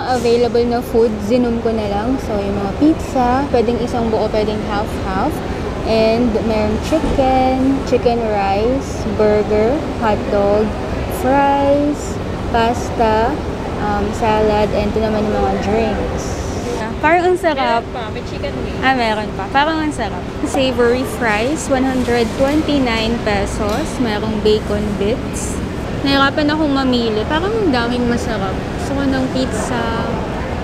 mga available na food, zinom ko na lang. So, yung mga pizza, pwedeng isang buo, pwedeng half-half. And meron chicken rice, burger, hotdog, fries, pasta, salad, and ito naman yung mga drinks. Parang ang sarap. Meron pa, may chicken wings. Meron pa. Parang ang sarap. Savory fries, 129 pesos. Merong bacon bits. Nahirapan akong mamili. Parang ang daming masarap. Gusto ko ng pizza.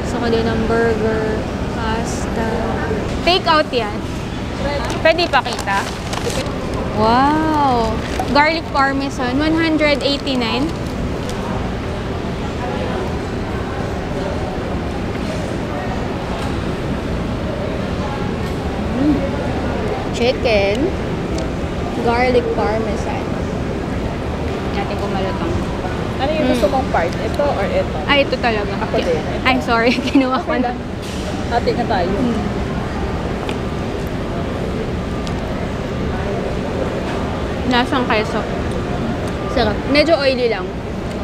Gusto ko din ng burger, pasta. Take out yan. Pwede ipakita? Wow! Garlic parmesan, 189. Chicken, garlic parmesan. Natin kung malutong. Ano yung gusto mong part? Ito or ito? Ay, ito talaga. Ako din. Ay, sorry. Kinuha ko na. Hati na tayo. Lasang keso. Sarap. Medyo oily lang.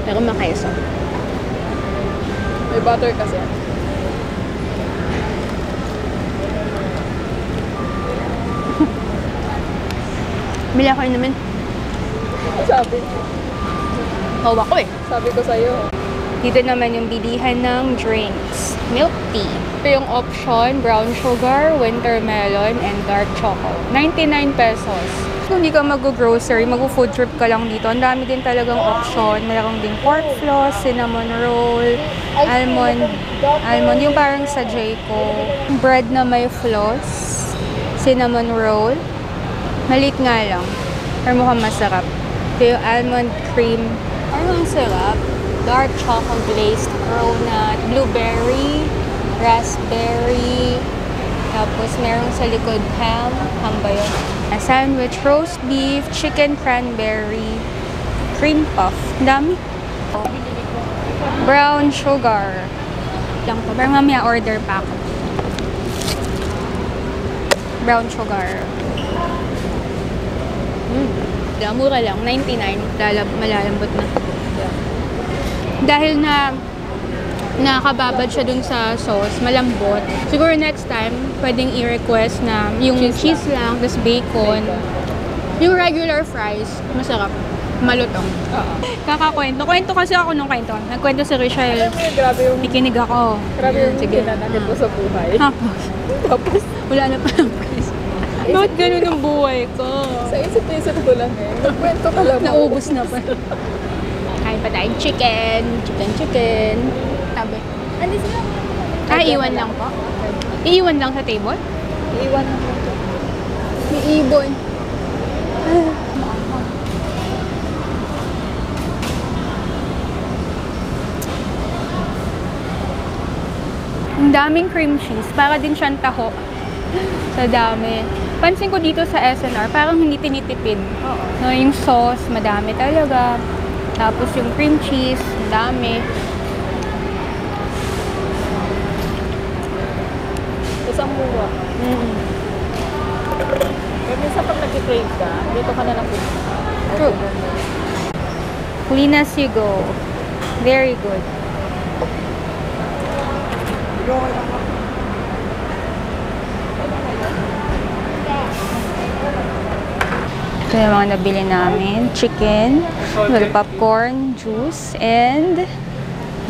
Pero makeso. May butter kasi. Bili ako naman. Sabi. Hawa ko eh. Sabi ko sa'yo. Dito naman yung bilihan ng drinks. Milk tea. Ito yung option, brown sugar, winter melon, and dark choco. 99 pesos. Kung hindi ka mag-grocery, mag-food trip ka lang dito, ang dami din talagang option. Meron din pork floss, cinnamon roll, almond, yung parang sa Jayco. Bread na may floss, cinnamon roll. Maliit nga lang, pero mukhang masarap. Ito yung almond cream. Parang ang sarap. Dark chocolate glazed cronut, blueberry, raspberry, tapos merong sa likod ham ba yun? A sandwich, roast beef, chicken cranberry, cream puff. Ang dami. Brown sugar. Lang po. Pero mamaya order pa ako. Brown sugar. Mura lang. 99. Malalambot na. Dahil na nakababad siya dun sa sauce, malambot. Siguro next time, pwedeng i-request na yung cheese lang, tapos bacon. Yung regular fries, masarap. Malutong. Kakakwento. Kwento kasi ako nung kwento. Nagkwento si Richelle. Grabe yung... Nakikinig ako. Grabe yung kinanakit ko sa buhay. Tapos, wala na palang price. Bakit ganun ang buhay ko? Sa isip-isip ko lang eh. Nagkwento ka lang. Naubos na pa. Kain pa tayong chicken. Chicken. Sabi. Ano sila? Iwan lang po. Iiwan lang sa table? Iiwan lang. May ibon. Ang daming cream cheese. Para din siyang taho. Sa dami. Pansin ko dito sa SNR, parang hindi tinitipid. No, yung sauce, madami talaga. Tapos yung cream cheese, dami. Isang mura. Pero minsan pag nag-crave ka, dito ka na lang pumunta. True. Clean as you go. Very good. Ito yung mga nabili namin. Chicken, with popcorn, juice, and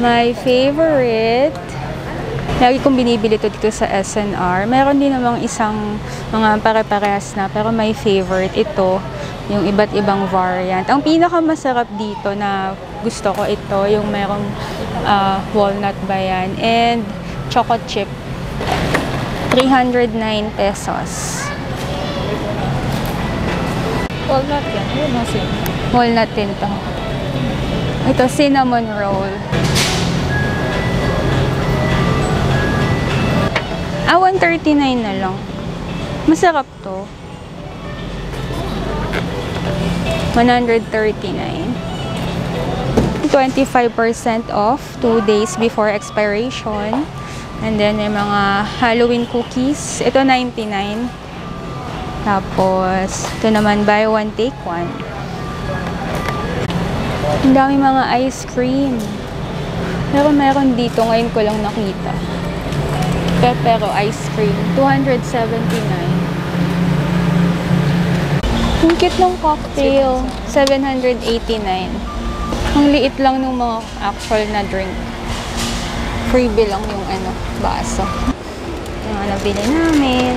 my favorite. Lagi kong binibili ito dito sa SNR. Meron din namang isang mga pare-parehas na, pero my favorite ito, yung iba't ibang variant. Ang pinakamasarap dito na gusto ko ito, yung merong walnut ba yan, and choco chip. 309 pesos. Walnut yan. Ayun, nasin. Walnut din to. Ito, cinnamon roll. 139 na lang. Masarap to. 139. 25% off 2 days before expiration. And then, may mga Halloween cookies. Ito, 99. Tapos, ito naman, buy one, take one. Ang dami mga ice cream. Pero meron dito, ngayon ko lang nakita. Pero ice cream, 279. Ang cute ng cocktail, 789. Ang liit lang ng mga actual na drink. Freebie lang yung baso. Yung mga nabili namin.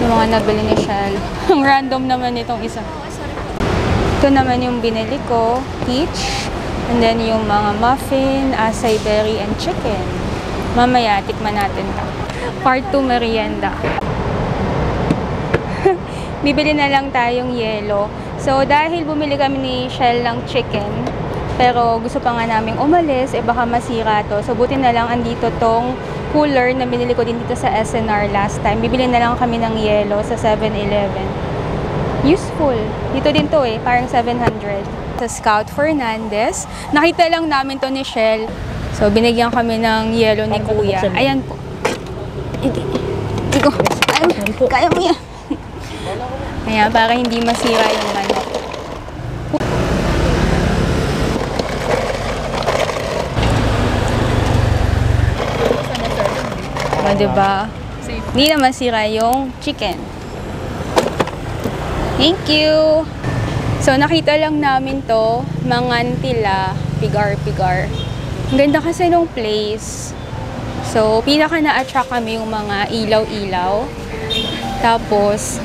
Yung mga nabili ni Shell. Ang random naman itong isa. Ito naman yung binili ko, peach. And then yung mga muffin, acai berry, and chicken. Mamaya, tikman natin ito. Part 2 merienda. Bibili na lang tayong yelo. So, dahil bumili kami ni Shell ng chicken, pero gusto pa nga naming umalis, baka masira to. So, buti na lang andito tong cooler na binili ko din dito sa SNR last time. Bibili na lang kami ng yelo sa 7-Eleven. Useful. Dito din to parang 700. Sa Scout Fernandez, nakita lang namin to ni Shell. So, binigyan kami ng yelo ni Kuya. Ayan po. Hindi ko. Kaya mo yan. Ayan, para hindi masira yung manok. O, diba? Hindi na masira yung chicken. Thank you! So, nakita lang namin to, Mangantila, Pigar-Pigar. Ang ganda kasi nung place. So, pinaka na-attract kami yung mga ilaw-ilaw. Tapos,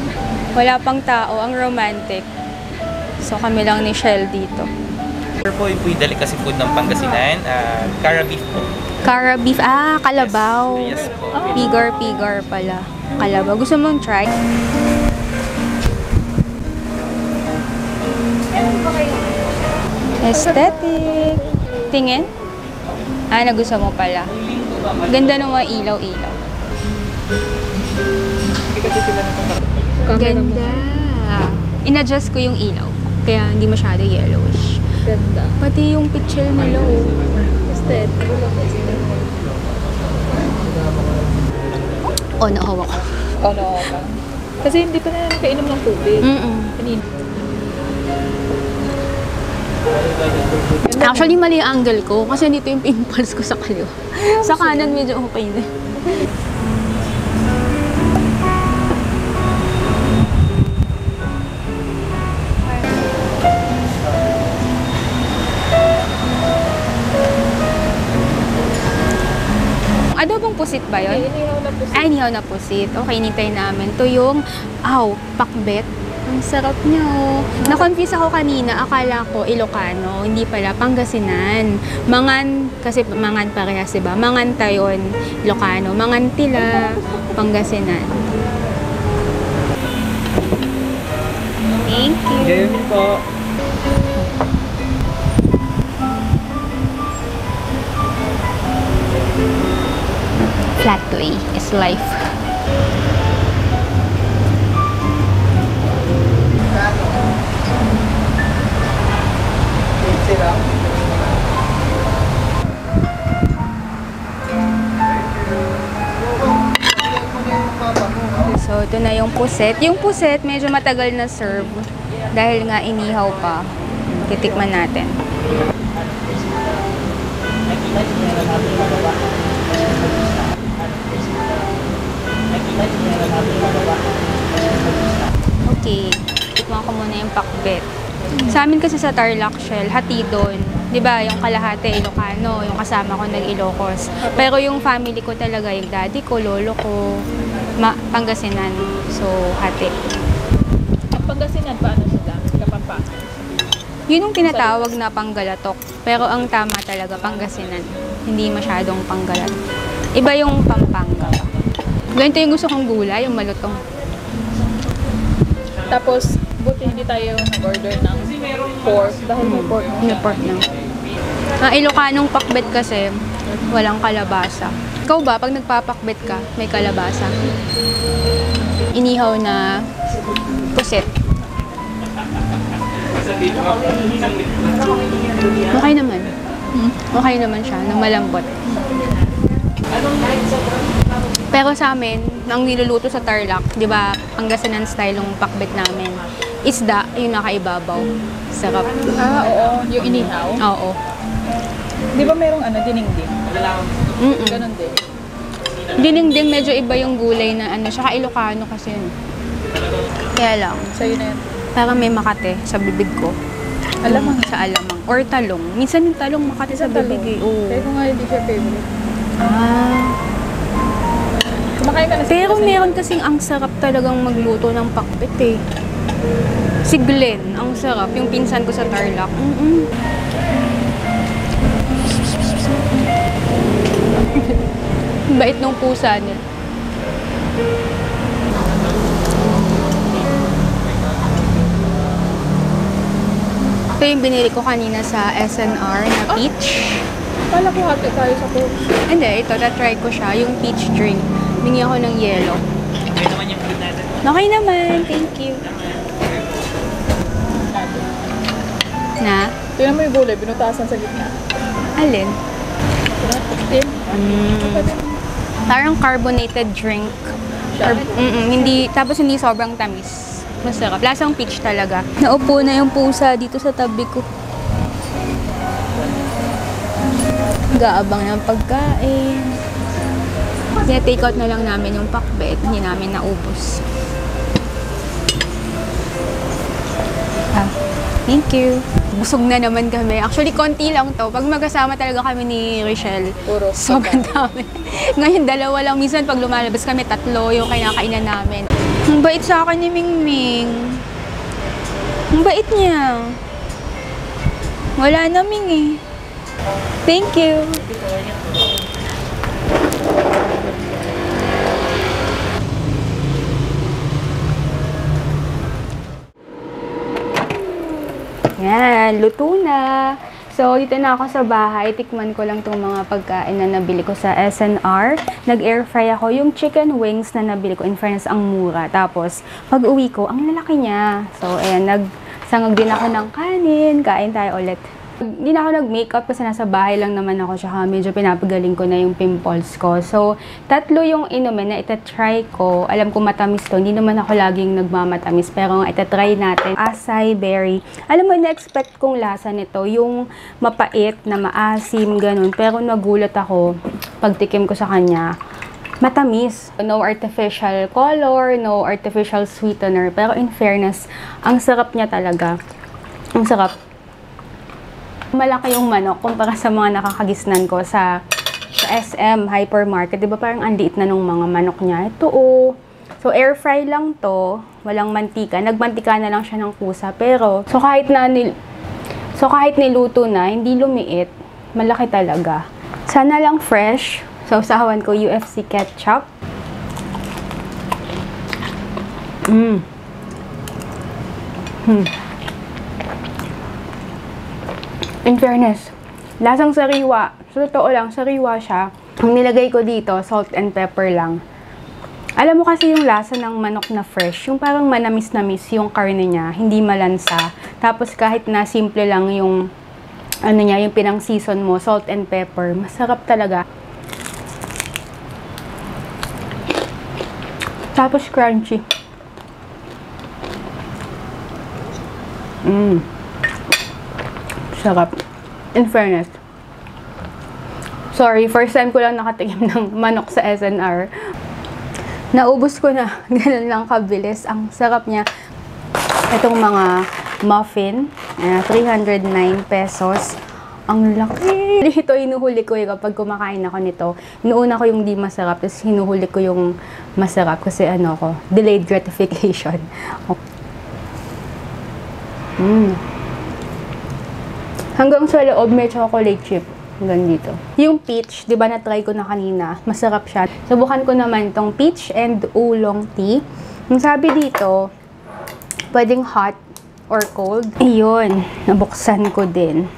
wala pang tao, ang romantic. So, kami lang ni Shell dito. Ito po yung delicacy food ng Pangasinan, Cara beef po. Cara beef, kalabaw. Yes po. Pigar-pigar pala. Kalabaw. Gusto mong try? Aesthetic. Tingin? Nagusto mo pala. Ganda ng mga ilaw-ilaw. Ganda. In-adjust ko yung ilaw. Kaya hindi masyado yellowish. Ganda. Pati yung picture nila, Aesthetic. Nahawa ko. Kasi hindi pa na nakainom ng tubig. Kanina. Actually, mali ang angle ko. Kasi dito yung pimples ko sa kaliwa. Sa kanan, medyo okay na. Adobong pusit ba yun? Inihaw na po. Inihaw na pusit. Okay, nitay namin. Ito yung, pakbet. Ang sarap niya, Na-confuse ako kanina. Akala ko Ilocano. Hindi pala, Pangasinan. Mangan, kasi mangan parehas, diba? Manganta yun, Ilocano. Mangantila, Pangasinan. Thank you. Ganyan po. Flatly is life. So, ito na yung puset. Yung puset, medyo matagal na serve. Dahil nga inihaw pa. Titikman natin. Okay. Tikman ko muna yung pakbet. Sa amin kasi sa Tarlac Shell, hati doon. 'Di ba, yung kalahati Ilocano, yung kasama ko nag-Ilocos. Pero yung family ko talaga, yung daddy ko, lolo ko, Pangasinan. So, hati. Ang Pangasinan, paano sila? Kapampangan. Yun yung tinatawag na Panggalatok. Pero ang tama talaga, Pangasinan. Hindi masyadong Panggalatok. Iba yung Pampanga. Ganito yung gusto kong gulay, yung malutong. Tapos, buti hindi tayo nag-order ng pork. Dahil may pork na siya. May pork na. Ilocanong pakbet kasi, walang kalabasa. Ikaw ba, pag nagpapakbet ka, may kalabasa? Inihaw na puset. Okay naman. Okay naman siya, na malambot. Pero sa amin, nang niluluto sa Tarlac, di ba, Pangasinan style yung pakbet namin, isda, yung nakaibabaw. Sarap. Oo. Yung inihaw? Oo. Di ba merong dinengdeng? Mm-mm. Ganon din. Dinengdeng medyo iba yung gulay na tsaka Ilocano kasi yun. Kaya lang, Sa'yo na yan. parang may Makate sa bibig ko. Alamang. Sa alamang. Or talong. Minsan yung talong Makate sa bibig eh. Oo. Kaya ko nga hindi siya favorite. Ah. Kumakain ka na sa Pero Pilipinas. meron kasing ang sarap talagang magluto ng pakbet eh. Si Glenn, ang sarap. Yung pinsan ko sa Tarlac. Bait nung pusa niya. Ito yung binili ko kanina sa SNR na peach. Kala ko hati tayo sa Coke. Hindi, ito, na-try ko siya. Yung peach drink. Bingi ako ng yellow. Okay naman yung food natin. Okay naman, thank you. Na? Tingnan mo yung gulay, binutasan sa gitna. Alin? Din. Parang carbonated drink. Hindi, tapos hindi sobrang tamis. Masarap. Lasang peach talaga. Naupo na yung pusa dito sa tabi ko. Gaabang ng pagkain. Kaya take out na lang namin yung pakbet. Hindi namin naubos. Thank you. Busog na naman kami. Actually, konti lang to. Pag magkasama talaga kami ni Richelle, Puro sobrang dami. Ngayon, dalawa lang. Minsan, pag lumalabas kami, 3 yung kinakainan namin. Ang bait sa akin ni Mingming. Ang bait niya. Wala na, Ming eh. Thank you. Yan, luto na. So, dito na ako sa bahay. Tikman ko lang itong mga pagkain na nabili ko sa SNR. Nag-air fry ako yung chicken wings na nabili ko. In fairness, ang mura. Tapos, pag uwi ko, ang lalaki niya. So, ayan, nagsangag din ako ng kanin. Kain tayo ulit. Hindi na ako nag-makeup kasi nasa bahay lang naman ako. Tsaka medyo pinapagaling ko na yung pimples ko. So, 3 yung inumin na itatry ko. Alam ko matamis to. Hindi naman ako laging nagmamatamis. Pero itatry natin. Acai berry. Alam mo, na-expect kong lasa nito. Yung mapait na maasim, ganun. Pero nagulat ako pagtikim ko sa kanya. Matamis. No artificial color, no artificial sweetener. Pero in fairness, ang sarap niya talaga. Ang sarap. Malaki yung manok kumpara sa mga nakakagisnan ko sa SM hypermarket. Diba parang ang liit na nung mga manok niya. Ito oh. So air fry lang to. Walang mantika. Nagmantika na lang siya ng kusa. Pero, so kahit niluto na, hindi lumiit. Malaki talaga. Sana lang fresh. So usahawan ko UFC ketchup. In fairness, lasang sariwa. So, totoo lang, sariwa siya. Ang nilagay ko dito, salt and pepper lang. Alam mo kasi yung lasa ng manok na fresh, yung parang manamis-namis yung karne niya, hindi malansa. Tapos kahit na simple lang yung, yung pinang-season mo, salt and pepper, masarap talaga. Tapos crunchy. Sarap. In fairness. Sorry, first time ko lang nakatikim ng manok sa SNR. Naubos ko na. Ganun lang kabilis. Ang sarap niya. Itong mga muffin. 309 pesos. Ang laki. Ito hinuhuli ko kapag kumakain ako nito. Inuuna ko yung di masarap. Tapos hinuhuli ko yung masarap. Kasi delayed gratification. Hanggang sa loob may chocolate chip. Hanggang dito. Yung peach, di ba na-try ko na kanina, masarap siya. Subukan ko naman itong peach and oolong tea. Ang sabi dito, pwedeng hot or cold. Ayun, nabuksan ko din.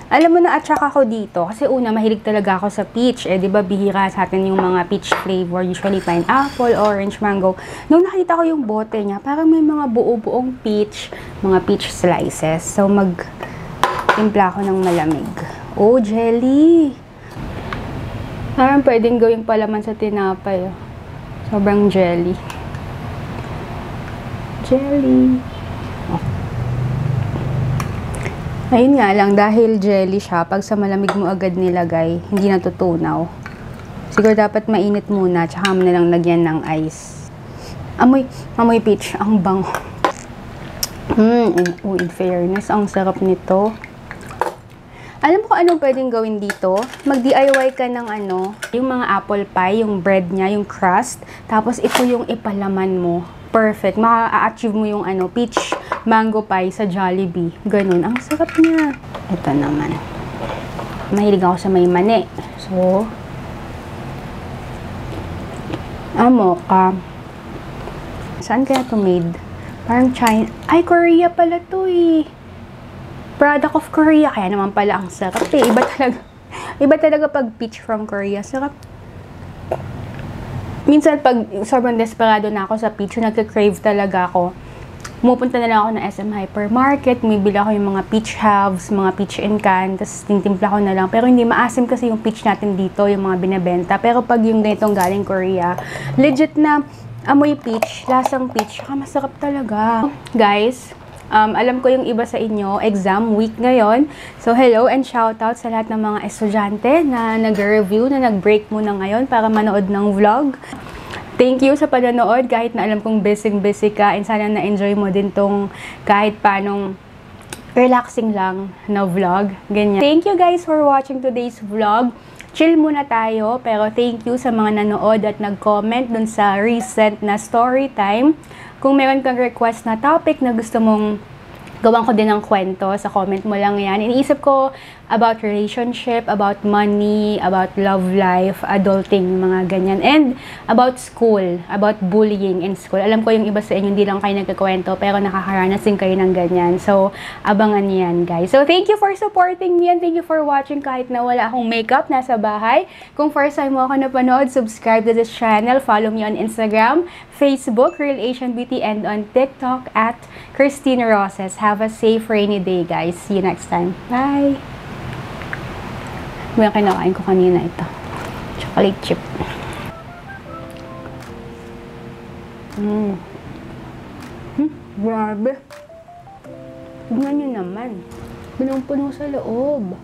Alam mo na attract ako dito kasi una mahilig talaga ako sa peach. Di ba bihira sa atin yung mga peach flavor, usually pineapple, orange, mango. Nung nakita ko yung bote niya, parang may mga buo-buong peach, mga peach slices. So timpla ko ng malamig. Oh, jelly! Parang pwedeng gawing palaman sa tinapay. Sobrang jelly. Jelly. Ayun nga lang, dahil jelly siya, pag sa malamig mo agad nilagay, hindi natutunaw. Siguro dapat mainit muna, tsaka mo nalang lagyan ng ice. Amoy peach, ang bango. In fairness, ang sarap nito. Alam mo kung anong pwedeng gawin dito? Mag-DIY ka ng yung mga apple pie, yung bread niya, yung crust, tapos ito yung ipalaman mo. Perfect. Ma-achieve mo yung peach mango pie sa Jollibee. Ganun. Ang sarap niya. Ito naman. Mahilig ako sa may mani. So, mocha. Saan kaya ito made? Parang China. Ay, Korea pala to eh. Product of Korea. Kaya naman pala ang sarap eh. Iba talaga pag peach from Korea. Sarap. Minsan, pag sobrang desperado na ako sa peach, nagka-crave talaga ako. Pumupunta na lang ako ng SM Hypermarket, bumibili ako yung mga peach halves, mga peach in can, tapos tintimpla ko na lang. Pero hindi maasim kasi yung peach natin dito, yung mga binabenta. Pero pag yung ganitong galing Korea, legit na amoy peach, lasang peach, saka masarap talaga. Guys, alam ko yung iba sa inyo, exam week ngayon. So, hello and shoutout sa lahat ng mga estudyante na nag-review, na nag-break muna ngayon para manood ng vlog. Thank you sa panonood, kahit na alam kong busy ka, and sana na-enjoy mo din tong kahit panong relaxing lang na vlog. Ganyan. Thank you guys for watching today's vlog. Chill muna tayo, pero thank you sa mga nanood at nag-comment dun sa recent na story time. Kung meron kang request na topic na gusto mong gawan ko din ng kwento, sa comment mo lang yan. Iniisip ko about relationship, about money, about love life, adulting, mga ganyan. And about school, about bullying in school. Alam ko yung iba sa inyo, hindi lang kayo nagkakwento, pero nakakaranas din kayo ng ganyan. So, abangan yan, guys. So, thank you for supporting me and thank you for watching kahit na wala akong makeup, nasa bahay. Kung first time mo ako napanood, subscribe to this channel. Follow me on Instagram, Facebook, Real Asian Beauty, and on TikTok at Christine Roses. Have a safe rainy day, guys. See you next time. Bye! Yung kinakain ko kanina ito. Chocolate chip. Grabe. Tignan nyo naman. Punong-puno sa loob.